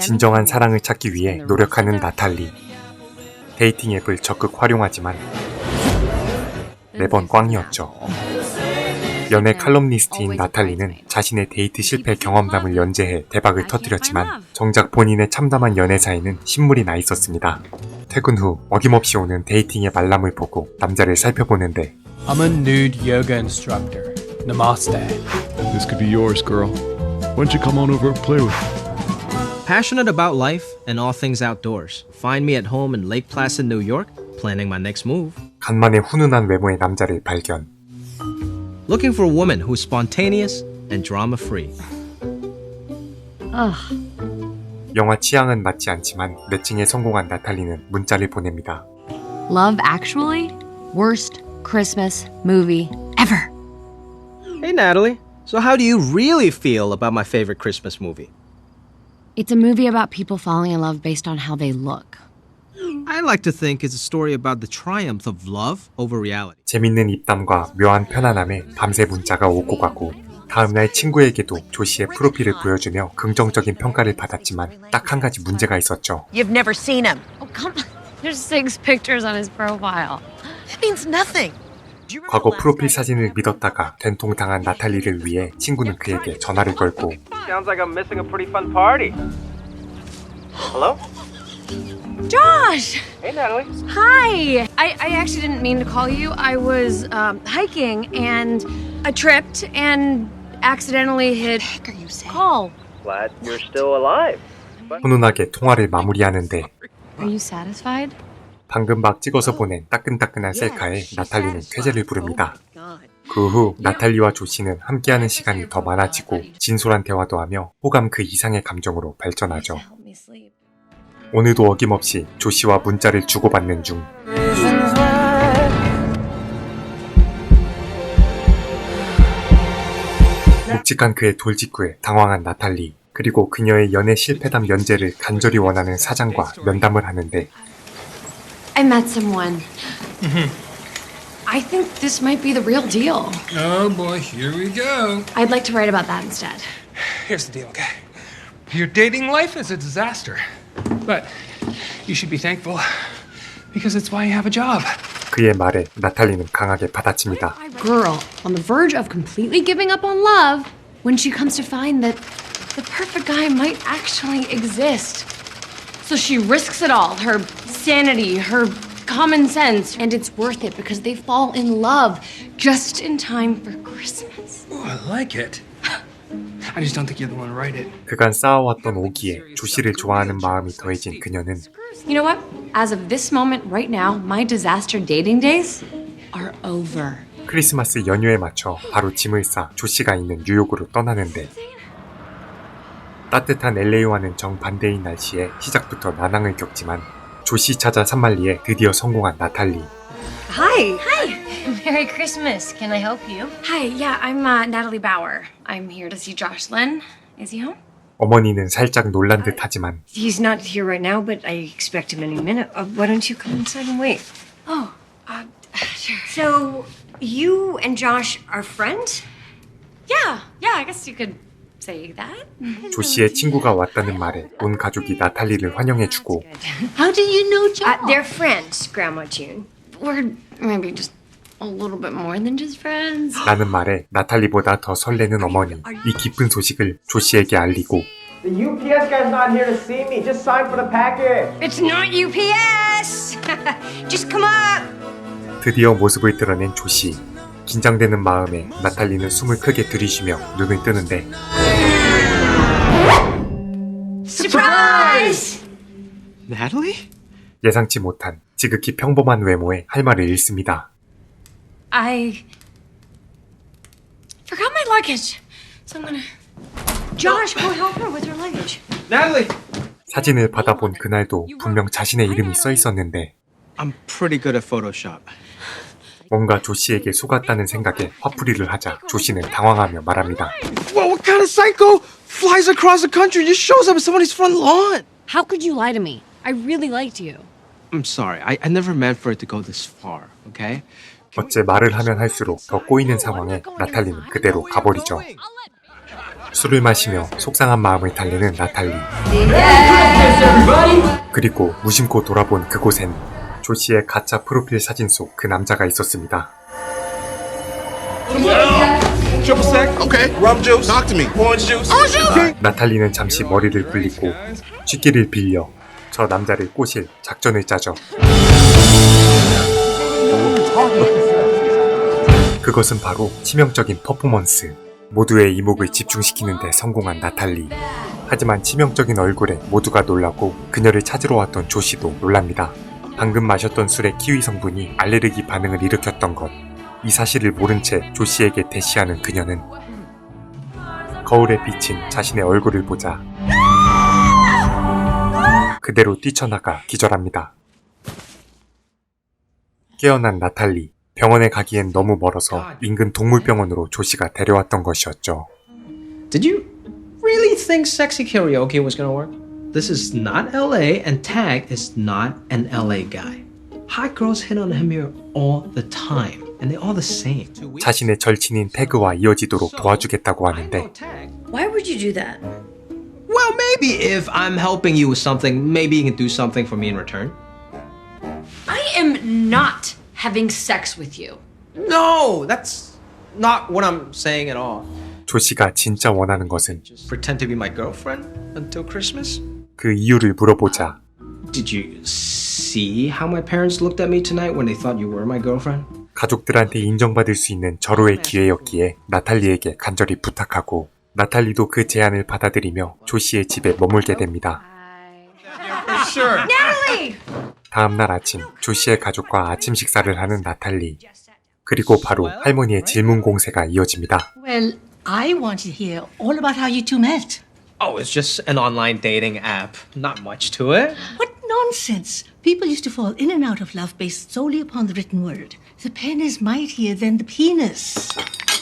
진정한 사랑을 찾기 위해 노력하는 나탈리. 데이팅 앱을 적극 활용하지만 매번 꽝이었죠. 연애 칼럼니스트인 나탈리는 자신의 데이트 실패 경험담을 연재해 대박을 터뜨렸지만 정작 본인의 참담한 연애사에는 신물이 나 있었습니다. 퇴근 후 어김없이 오는 데이팅의 말람을 보고 남자를 살펴보는데 I'm a nude yoga instructor. Namaste. This could be yours, girl. Why don't you come on over and play with me? Passionate about life and all things outdoors. Find me at home in Lake Placid, New York, planning my next move. 간만에 훈훈한 외모의 남자를 발견. Looking for a woman who's spontaneous and drama-free. 영화 취향은 맞지 않지만 매칭에 성공한 나탈리는 문자를 보냅니다. Love Actually? Worst Christmas movie ever. Hey, Natalie. So how do you really feel about my favorite Christmas movie? It's a movie about people falling in love based on how they look. I like to think it's a story about the triumph of love over reality. 재밌는 입담과 묘한 편안함에 밤새 문자가 오고 가고 다음날 친구에게도 조씨의 프로필을 보여주며 긍정적인 평가를 받았지만 딱 한 가지 문제가 있었죠. You've never seen him. Oh, come on. There's 6 pictures on his profile. That means nothing. 과거 프로필 사진을 믿었다가 된통당한 나탈리를 위해 친구는 그에게 전화를 걸고 Sounds like I'm missing a pretty fun party. Hello? Josh! Hey, Natalie. Hi! I actually didn't mean to call you. I was hiking and I tripped and accidentally hit What are you saying? call. Glad you're still alive. 훈훈하게 통화를 마무리하는데 Are you satisfied? 방금 막 찍어서 보낸 따끈따끈한 셀카에 나탈리는 쾌재를 부릅니다. 그 후 나탈리와 조씨는 함께하는 시간이 더 많아지고 진솔한 대화도 하며 호감 그 이상의 감정으로 발전하죠. 오늘도 어김없이 조씨와 문자를 주고받는 중 묵직한 그의 돌직구에 당황한 나탈리, 그리고 그녀의 연애 실패담 연재를 간절히 원하는 사장과 면담을 하는데 I met someone. I think this might be the real deal. Oh boy, here we go. I'd like to write about that instead. Here's the deal, okay? Your dating life is a disaster. But you should be thankful because it's why you have a job. 그의 말에 나탈리는 강하게 받아칩니다. Girl on the verge of completely giving up on love when she comes to find that the perfect guy might actually exist. So she risks it all, her sanity, her common sense, and it's worth it because they fall in love just in time for Christmas. Oh, I like it. I just don't think you're the one to write it. 그간 쌓아왔던 오기에 조씨를 좋아하는 마음이 더해진 그녀는 You know what? As of this moment right now, my disaster dating days are over. 크리스마스 연휴에 맞춰 바로 짐을 싸 조씨가 있는 뉴욕으로 떠나는데 따뜻한 LA와는 정반대인 날씨에 시작부터 난항을 겪지만 조씨 찾아 산말리에 드디어 성공한 나탈리. Hi. Hi. Merry Christmas. Can I help you? Hi. Yeah, I'm Natalie Bauer. I'm here to see Josh Lynn. Is he home? 어머니는 살짝 놀란 듯 하지만 He's not here right now, but I expect him any minute. Why don't you come inside and wait? Oh, sure. So, you and Josh are friends? Yeah, I guess you could say that. 조씨의 친구가 왔다는 말에 온 가족이 나탈리를 환영해주고 How do you know Josh? They're friends, Grandma June. We're maybe just a little bit more than just friends. 라는 말에 나탈리보다 더 설레는 어머니, 이 기쁜 소식을 조씨에게 알리고 The UPS guy's not here to see me. Just sign for the package. It's not UPS! Just come up! 드디어 모습을 드러낸 조씨. 긴장되는 마음에 나탈리는 숨을 크게 들이쉬며 눈을 뜨는데 Surprise! Natalie? 예상치 못한 지극히 평범한 외모에 할 말을 잃습니다. I forgot my luggage, so I'm gonna. Josh, go help her with her luggage. Natalie! 사진을 받아본 그날도 분명 자신의 이름이 써 있었는데 I'm pretty good at Photoshop. 뭔가 조씨에게 속았다는 생각에 화풀이를 하자 조씨는 당황하며 말합니다. Well, what kind of psycho flies across the country and just shows up at somebody's front lawn? How could you lie to me? I really liked you. I'm sorry. I never meant for it to go this far, okay? 어째 말을 하면 할수록 더 꼬이는 상황에 나탈리는 그대로 가버리죠. 술을 마시며 속상한 마음을 달래는 나탈리. 그리고 무심코 돌아본 그곳엔 조시의 가짜 프로필 사진 속 그 남자가 있었습니다. Okay. Rum juice. Talk to me. Orange juice. 나탈리는 잠시 머리를 굴리고 쥐기를 빌려 저 남자를 꼬실 작전을 짜죠. 그것은 바로 치명적인 퍼포먼스. 모두의 이목을 집중시키는 데 성공한 나탈리. 하지만 치명적인 얼굴에 모두가 놀라고 그녀를 찾으러 왔던 조시도 놀랍니다. 방금 마셨던 술의 키위 성분이 알레르기 반응을 일으켰던 것. 이 사실을 모른 채 조시에게 대시하는 그녀는 거울에 비친 자신의 얼굴을 보자 그대로 뛰쳐나가 기절합니다. 깨어난 나탈리. 병원에 가기엔 너무 멀어서 인근 동물병원으로 조시가 데려왔던 것이었죠. Did you really think sexy karaoke was gonna work? This is not LA, and Tag is not an LA guy. Hot girls hit on him here all the time, and they're all the same. 자신의 절친인 태그와 이어지도록 도와주겠다고 I know 하는데 Tag. Why would you do that? Well, maybe if I'm helping you with something, maybe you can do something for me in return. I am not having sex with you. No, that's not what I'm saying at all. 조시가 진짜 원하는 것은 Just pretend to be my girlfriend until Christmas? 그 이유를 물어보자 Did you see how my parents looked at me tonight when they thought you were my girlfriend? 가족들한테 인정받을 수 있는 절호의 기회였기에 나탈리에게 간절히 부탁하고 나탈리도 그 제안을 받아들이며 조시의 집에 머물게 됩니다. Natalie! 다음날 아침 조시의 가족과 아침 식사를 하는 나탈리. 그리고 바로 할머니의 질문 공세가 이어집니다. Well, I want to hear all about how you two met. Oh, it's just an online dating app. Not much to it. What nonsense! People used to fall in and out of love based solely upon the written word. The pen is mightier than the penis.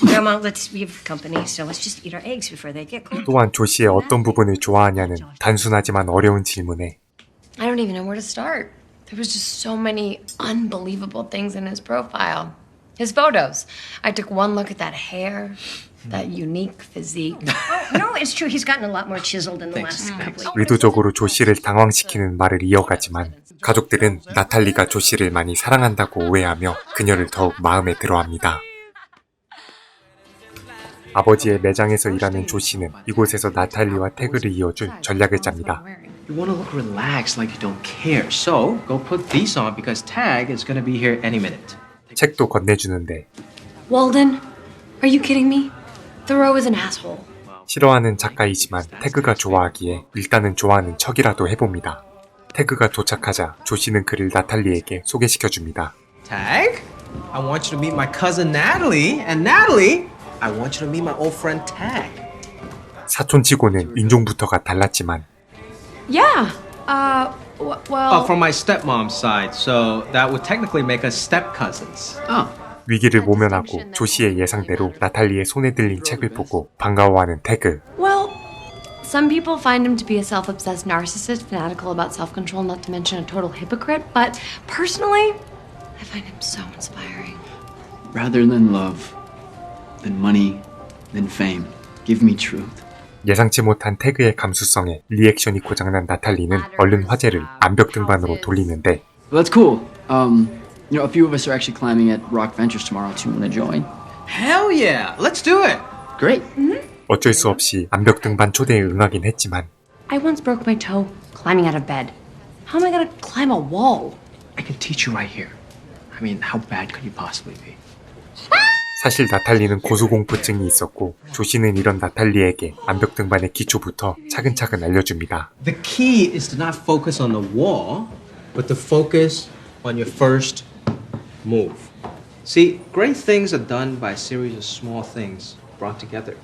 Grandma, we have company, so let's just eat our eggs before they get cold. 또한 조시의 어떤 부분을 좋아하냐는 단순하지만 어려운 질문에 I don't even know where to start. There was just so many unbelievable things in his profile. His photos. I took one look at that hair, that unique physique. No, it's true. He's gotten a lot more chiseled in the last couple of years. 의도적으로 조시를 당황시키는 말을 이어가지만 가족들은 나탈리가 조시를 많이 사랑한다고 오해하며 그녀를 더욱 마음에 들어합니다. 아버지의 매장에서 일하는 조시는 이곳에서 나탈리와 태그를 이어줄 전략을 짭니다. You want to look relaxed like you don't care. So, go put these on because Tag is going to be here any minute. 책도 건네주는데 Walden, are you kidding me? Thoreau is an asshole. 싫어하는 작가이지만 태그가 좋아하기에 일단은 좋아하는 척이라도 해봅니다. 태그가 도착하자 조시는 그를 나탈리에게 소개시켜줍니다. Tag, I want you to meet my cousin Natalie, and Natalie, I want you to meet my old friend Tag. 사촌치고는 인종부터가 달랐지만 Yeah. Well. From my stepmom's side, so that would technically make us step cousins. Oh. 위기를 모면하고 조시의 예상대로 나탈리의 손에 들린 책을 보고 반가워하는 태그. Well, some people find him to be a self-obsessed narcissist, fanatical about self-control, not to mention a total hypocrite. But personally, I find him so inspiring. Rather than love, than money, than fame, give me truth. 예상치 못한 태그의 감수성에 리액션이 고장난 나탈리는 얼른 화제를 암벽 등반으로 돌리는데 Well, that's cool. You know, a few of us are actually climbing at Rock Ventures tomorrow. Do you want to join? Hell yeah, let's do it. Great. 어쩔 수 없이 암벽 등반 초대에 응하긴 했지만 I once broke my toe climbing out of bed. How am I gonna climb a wall? I can teach you right here. I mean, how bad could you possibly be? 사실 나탈리는 고소공포증이 있었고 조시는 이런 나탈리에게 암벽 등반의 기초부터 차근차근 알려줍니다. The key is to not focus on the wall, but to focus on your first move. See, great things are done by a series of small things brought together.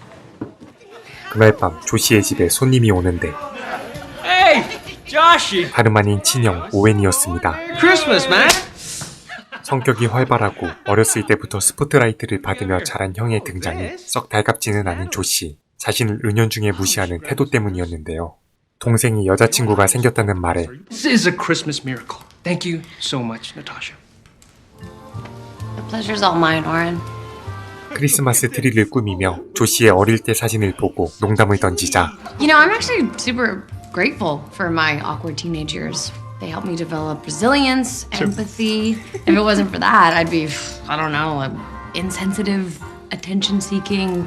그날 밤 조시의 집에 손님이 오는데 Hey, Joshy! 다름 아닌 친형 오웬이었습니다. Christmas, man! 성격이 활발하고 어렸을 때부터 스포트라이트를 받으며 자란 형의 등장이 썩 달갑지는 않은 조시. 자신을 은연중에 무시하는 태도 때문이었는데요. 동생이 여자친구가 생겼다는 말에 This is a Christmas miracle. Thank you so much, Natasha. The pleasure's all mine, Oren. 크리스마스 트리를 꾸미며 조시의 어릴 때 사진을 보고 농담을 던지자 You know, I'm actually super grateful for my awkward teenage years. They helped me develop resilience, empathy. If it wasn't for that, I'd be, I don't know, an insensitive, attention-seeking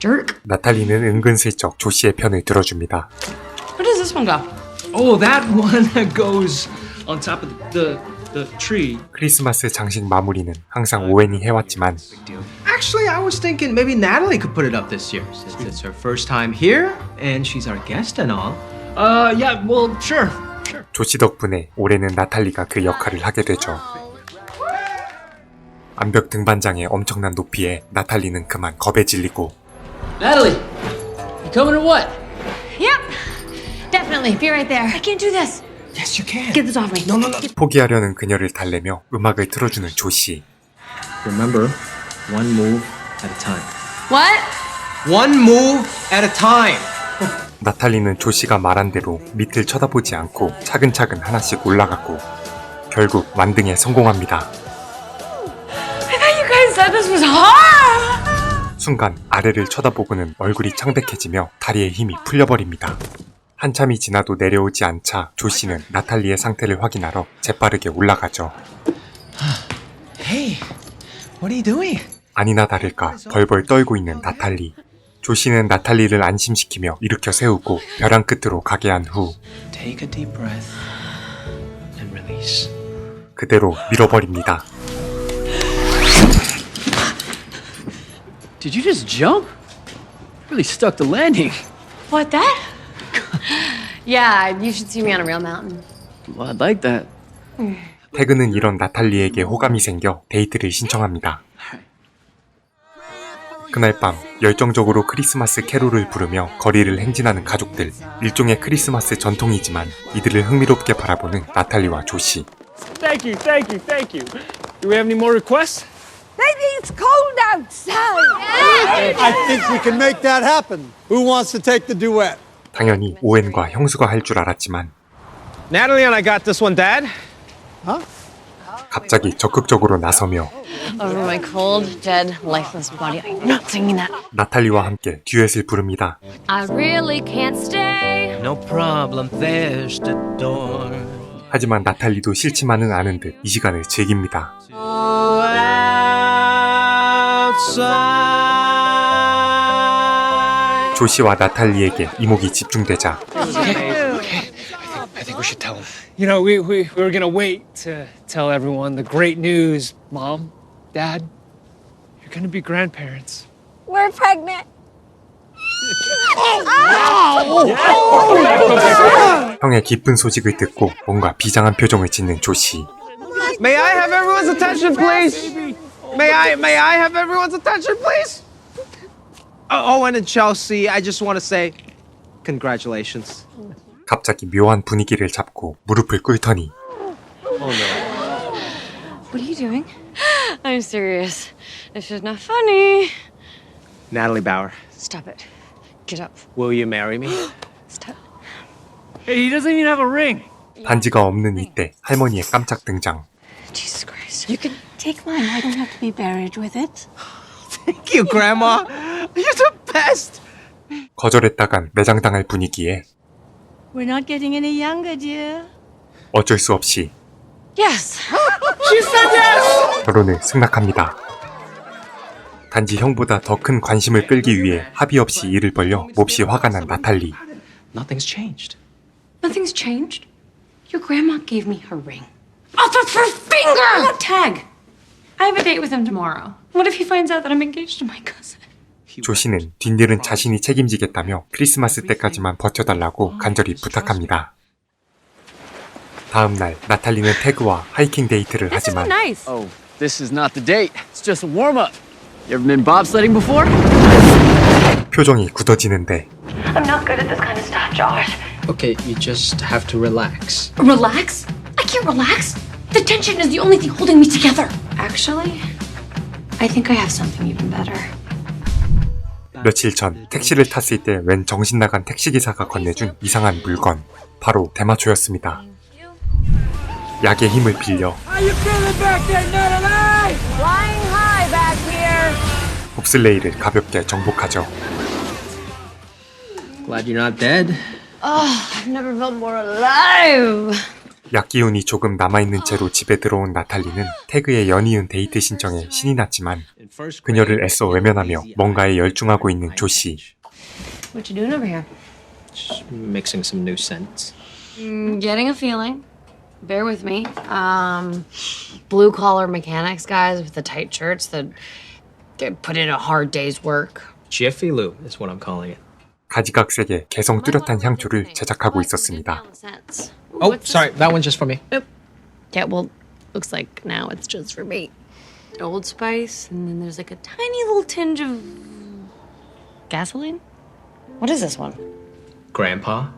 jerk. 나탈리는 은근슬쩍 조시의 편을 들어줍니다. Where does this one go? Oh, that one goes on top of the tree. 크리스마스 장식 마무리는 항상 오웬이 해왔지만 Actually, I was thinking maybe Natalie could put it up this year since it's her first time here and she's our guest and all. Yeah, well, sure. 조시 덕분에 올해는 나탈리가 그 역할을 하게 되죠. 암벽 등반장의 엄청난 높이에 나탈리는 그만 겁에 질리고 Natalie, you coming or what? Yep, definitely. Be right there. I can't do this. Yes, you can. Get this off me. No. 포기하려는 그녀를 달래며 음악을 틀어주는 조시. Remember, one move at a time. What? One move at a time. 나탈리는 조시가 말한 대로 밑을 쳐다보지 않고 차근차근 하나씩 올라갔고 결국 완등에 성공합니다. I thought you guys said this was hard. 순간 아래를 쳐다보고는 얼굴이 창백해지며 다리에 힘이 풀려버립니다. 한참이 지나도 내려오지 않자 조시는 나탈리의 상태를 확인하러 재빠르게 올라가죠. Hey, what are you doing? 아니나 다를까 벌벌 떨고 있는 나탈리. 조시는 나탈리를 안심시키며 일으켜 세우고 벼랑 끝으로 가게 한 후 Take a deep breath and release. 그대로 밀어버립니다. Did you just jump? Really stuck the landing. What, that? Yeah, you should see me on a real mountain. Well, I'd like that. 태그는 이런 나탈리에게 호감이 생겨 데이트를 신청합니다. 그날 밤 열정적으로 크리스마스 캐롤을 부르며 거리를 행진하는 가족들. 일종의 크리스마스 전통이지만 이들을 흥미롭게 바라보는 나탈리와 조시. Thank you. Do we have any more requests? Maybe it's cold outside. I think we can make that happen. Who wants to take the duet? 당연히 오웬과 형수가 할 줄 알았지만 Natalie and I got this one, Dad. 갑자기 적극적으로 나서며 Over my cold, dead, lifeless body. I'm not singing that. 나탈리와 함께 듀엣을 부릅니다. I really can't stay. No problem, there's the door. 하지만 나탈리도 싫지만은 않은 듯 이 시간을 즐깁니다. 조시와 나탈리에게 이목이 집중되자 I think we should tell him. You know, we were gonna wait to tell everyone the great news. Mom, Dad, you're gonna be grandparents. We're pregnant. 형의 기쁜 소식을 듣고 뭔가 비장한 표정을 짓는 조시. May I have everyone's attention, please? May I have everyone's attention, please? Owen and Chelsea, I just want to say congratulations. 갑자기 묘한 분위기를 잡고 무릎을 꿇더니 What are you doing? I'm serious. This is not funny. Natalie Bauer, Stop it. Get up. will you marry me? Stop. Hey, he doesn't even have a ring. 반지가 없는 이때 할머니의 깜짝 등장. Jesus Christ. You can take mine. I don't have to be buried with it. Thank you, Grandma. You're the best. 거절했다간 매장당할 분위기에 We're not getting any younger, dear. 어쩔 수 없이 Yes. 결혼을 승낙합니다. 단지 형보다 더 큰 관심을 끌기 위해 합의 없이 일을 벌려 몹시 화가 난 나탈리. Nothing's changed. Nothing's changed. Your grandma gave me her ring. Off of her finger! What tag? I have a date with him tomorrow. What if he finds out that I'm engaged to my cousin? 조시는 뒷일은 자신이 책임지겠다며 크리스마스 때까지만 버텨달라고 간절히 부탁합니다. 다음 날 나탈리는 태그와 하이킹 데이트를 하지만 Nice. Oh, this is not the date. It's just a warm-up. You ever been bobsledding before? 표정이 굳어지는데 I'm not good at this kind of stuff, Josh. Okay, you just have to relax. Relax? I can't relax. The tension is the only thing holding me together. Actually, I think I have something even better. 며칠 전 택시를 탔을 때 웬 정신나간 택시기사가 건네준 이상한 물건, 바로 대마초였습니다. 약의 힘을 빌려 Flying high back here. 봅슬레이를 가볍게 정복하죠. Glad you're not dead. I've never felt more alive. 약기운이 조금 남아있는 채로 집에 들어온 나탈리는 태그의 연이은 데이트 신청에 신이 났지만 그녀를 애써 외면하며 뭔가에 열중하고 있는 조씨. What you doing over here? Just mixing some new scents. Getting a feeling. Bear with me. Blue collar mechanics guys with the tight shirts that put in a hard day's work. Jiffy Lube is what I'm calling it. 가지각색의 개성 뚜렷한 향초를 제작하고 있었습니다. Oh, sorry, that one's just for me. Yeah, well, looks like now it's just for me. Old Spice, and then there's like a tiny little tinge of gasoline. What is this one? Grandpa.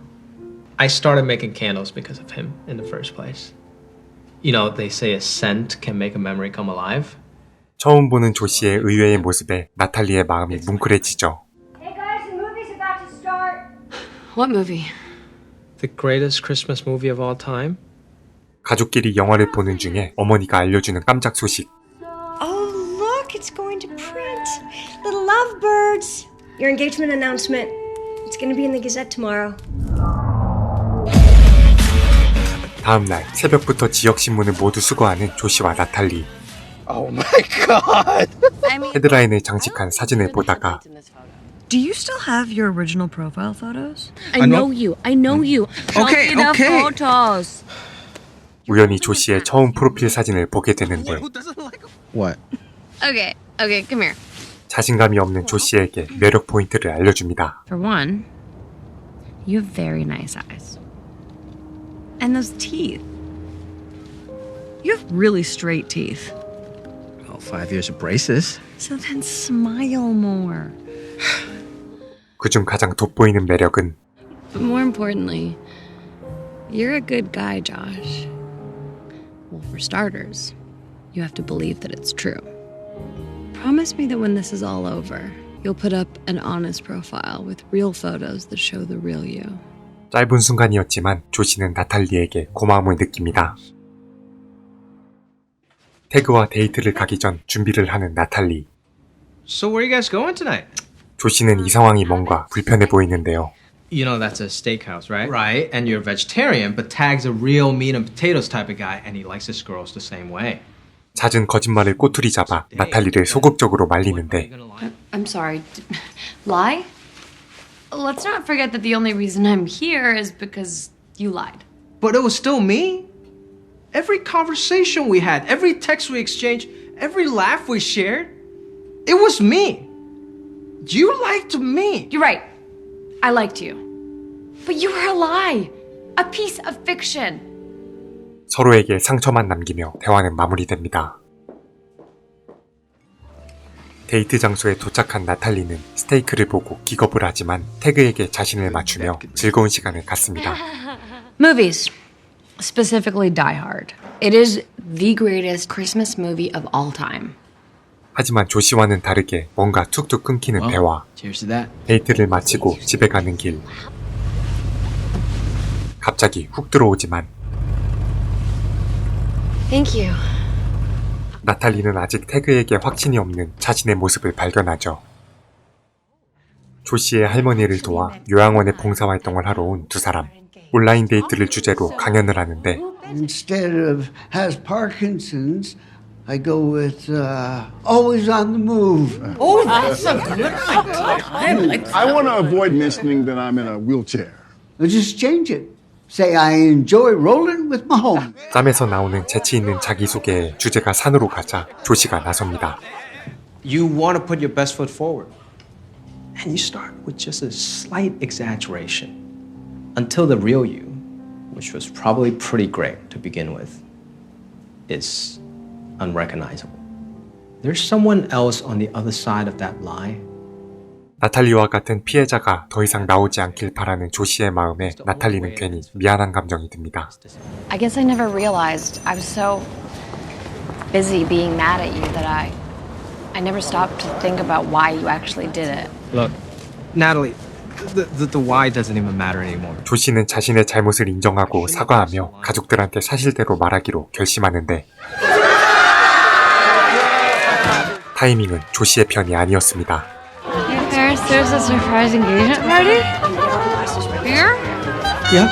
I started making candles because of him in the first place. You know, they say a scent can make a memory come alive. 처음 보는 조씨의 의외의 모습에 나탈리의 마음이 뭉클해지죠. Hey guys, the movie's about to start. What movie? The greatest Christmas movie of all time. 가족끼리 영화를 보는 중에 어머니가 알려주는 깜짝 소식. Oh, look, it's going to print. Little lovebirds. Your engagement announcement. It's going to be in the Gazette tomorrow. 다음 날 새벽부터 지역 신문을 모두 수거하는 조씨와 나탈리. Oh my god. 헤드라인을 장식한 사진을 보다가 Do you still have your original profile photos? I know you. I know you. Okay, Enough okay. photos. 우연히 조씨의 처음 프로필 사진을 보게 되는데 What? Okay, come here. 자신감이 없는 조씨에게 매력 포인트를 알려줍니다. For one, you have very nice eyes. And those teeth. You have really straight teeth. Well, 5 years of braces. So then smile more. 그중 가장 돋보이는 매력은 But more importantly, you're a good guy, Josh. Well, for starters, you have to believe that it's true. Promise me that when this is all over, you'll put up an honest profile with real photos that show the real you. 짧은 순간이었지만 조씨는 나탈리에게 고마움을 느낍니다. 태그와 데이트를 가기 전 준비를 하는 나탈리. So where are you guys going tonight? 조씨는 이 상황이 뭔가 불편해 보이는데요. You know that's a steakhouse, right? Right, and you're a vegetarian, but Tag's a real meat and potatoes type of guy, and he likes his girls the same way. 잦은 거짓말을 꼬투리 잡아 나탈리를 소극적으로 말리는데 I'm sorry. Lie? Let's not forget that the only reason I'm here is because you lied. But it was still me. Every conversation we had, every text we exchanged, every laugh we shared, it was me. You liked me. You're right. I liked you. But you were a lie. A piece of fiction. 서로에게 상처만 남기며 대화는 마무리됩니다. 데이트 장소에 도착한 나탈리는 스테이크를 보고 기겁을 하지만 태그에게 자신을 맞추며 즐거운 시간을 갖습니다. Movies. Specifically Die Hard. It is the greatest Christmas movie of all time. 하지만 조씨와는 다르게 뭔가 툭툭 끊기는 대화. Cheers to that. 데이트를 마치고 집에 가는 길. 갑자기 훅 들어오지만 Thank you. 나탈리는 아직 태그에게 확신이 없는 자신의 모습을 발견하죠. 조씨의 할머니를 도와 요양원에 봉사활동을 하러 온 두 사람. 온라인 데이트를 주제로 강연을 하는데 Instead of has Parkinson's, I go with always on the move. Oh, that's a good idea. I want to avoid mentioning that I'm in a wheelchair. Just change it. Say I enjoy rolling with my home. 짬에서 나오는 재치 있는 자기소개에 주제가 산으로 가자 조씨가 나섭니다. You want to put your best foot forward. And you start with just a slight exaggeration until the real you, which was probably pretty great to begin with, is unrecognizable. There's someone else on the other side of that lie. 나탈리와 같은 피해자가 더 이상 나오지 않길 바라는 조씨의 마음에 나탈리는 괜히 미안한 감정이 듭니다. I guess I never realized I was so busy being mad at you that I never stopped to think about why you actually did it. Look, Natalie, the why doesn't even matter anymore. 조씨는 자신의 잘못을 인정하고 사과하며 가족들한테 사실대로 말하기로 결심하는데 타이밍은 조씨의 편이 아니었습니다. Hey, Paris, there's a surprise engagement party? Here? Yep.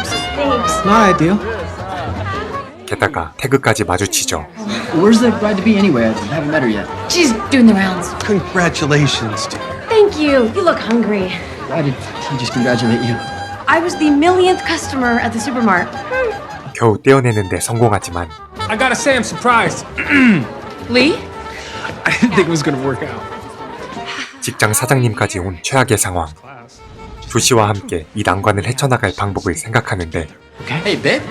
Not ideal. 게다가 태그까지 마주치죠. Where's the bride to be anyway? I haven't met her yet. She's doing the rounds. Congratulations, dear. Thank you. You look hungry. Why did he just congratulate you? I was the millionth customer at the supermarket. 겨우 떼어내는데 성공하지만 I gotta say, I'm surprised. Lee? I didn't think it was gonna work out. 직장 사장님까지 온 최악의 상황. 조씨와 함께 이 난관을 헤쳐나갈 방법을 생각하는데 Hey, babe.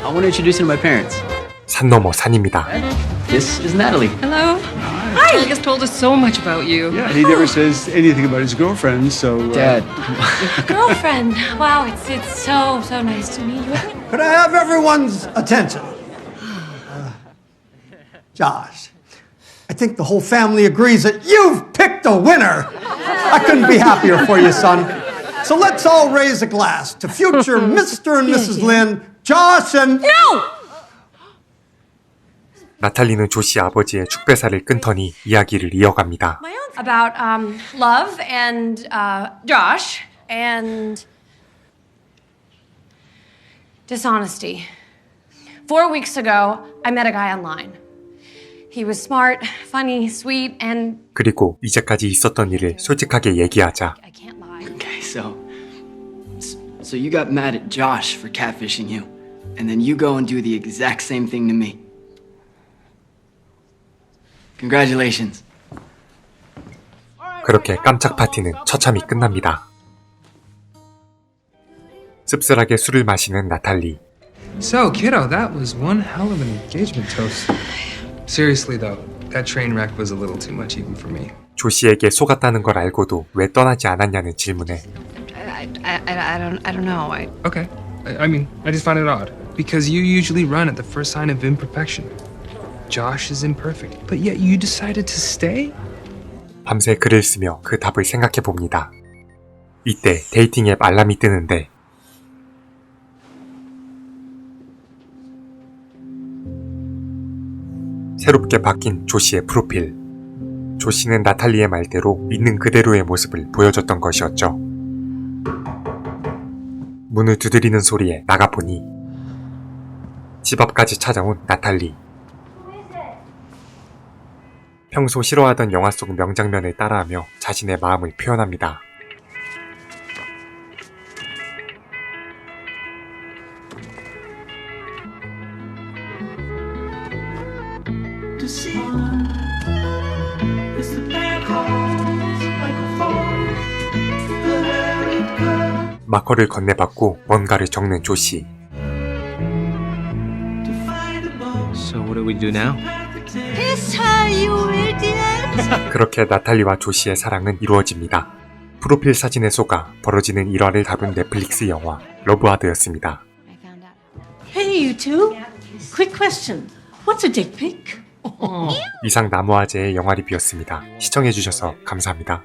I want to introduce you to my parents. 산 넘어 산입니다. This is Natalie. Hello. Hi. Vegas told us so much about you. Yeah, he never says anything about his girlfriend, so... Dad. Girlfriend. Wow, it's so nice to meet you. Could I have everyone's attention? Josh, I think the whole family agrees that you've picked a winner. I couldn't be happier for you, son. So let's all raise a glass to future Mr. and Mrs. Lynn, Josh and... No! 나탈리는 조씨 아버지의 축배사를 끊더니 이야기를 이어갑니다. About love and Josh and dishonesty. 4 weeks ago, I met a guy online. He was smart, funny, sweet, and 그리고 이제까지 있었던 일을 솔직하게 얘기하자 I can't lie. Okay, so you got mad at Josh for catfishing you, and then you go and do the exact same thing to me. Congratulations. 그렇게 깜짝 파티는 처참히 끝납니다. 씁쓸하게 술을 마시는 나탈리. So, kiddo, that was one hell of an engagement toast. Seriously, though, that train wreck was a little too much even for me. 조씨에게 속았다는 걸 알고도 왜 떠나지 않았냐는 질문에 I don't know. Okay. I mean, I just find it odd. Because you usually run at the first sign of imperfection. Josh is imperfect, but yet you decided to stay? 밤새 글을 쓰며 그 답을 생각해 봅니다. 이때 데이팅 앱 알람이 뜨는데 새롭게 바뀐 조씨의 프로필. 조씨는 나탈리의 말대로 있는 그대로의 모습을 보여줬던 것이었죠. 문을 두드리는 소리에 나가보니 집 앞까지 찾아온 나탈리. 평소 싫어하던 영화 속 명장면을 따라하며 자신의 마음을 표현합니다. 마커를 건네받고 뭔가를 적는 조씨. So what do we do now? Kiss her, you idiot! 그렇게 나탈리와 조씨의 사랑은 이루어집니다. 프로필 사진에 속아 벌어지는 일화를 다룬 넷플릭스 영화 러브하드였습니다. Hey, you two. Quick question. What's a dick pic? 이상 나무아재의 영화 리뷰였습니다. 시청해주셔서 감사합니다.